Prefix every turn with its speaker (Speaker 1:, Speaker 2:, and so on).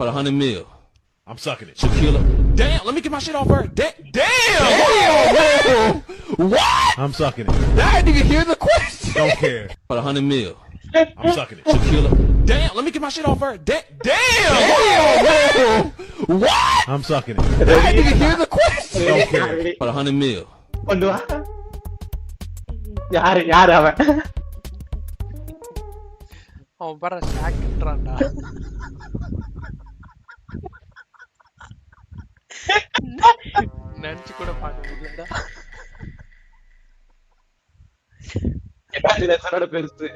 Speaker 1: For 100 mil.
Speaker 2: I'm sucking it.
Speaker 1: Tequila. Damn, let me get my shit off her. Damn! What?
Speaker 2: I'm sucking it.
Speaker 1: I didn't even hear the question.
Speaker 2: Don't care.
Speaker 1: For 100 mil.
Speaker 2: I'm sucking it.
Speaker 1: Tequila. Damn, let me get my shit off her. Damn! What?
Speaker 2: I'm sucking it.
Speaker 1: I didn't even hear the question.
Speaker 2: Don't care.
Speaker 1: For 100 mil.
Speaker 3: கொண்டு வா. யாரு அவன்?
Speaker 4: அவன் பாரு ஷாக்ன்றான்டா. நினைச்சு கூட பார்க்க முடியலடா.
Speaker 3: என்ன பெருசு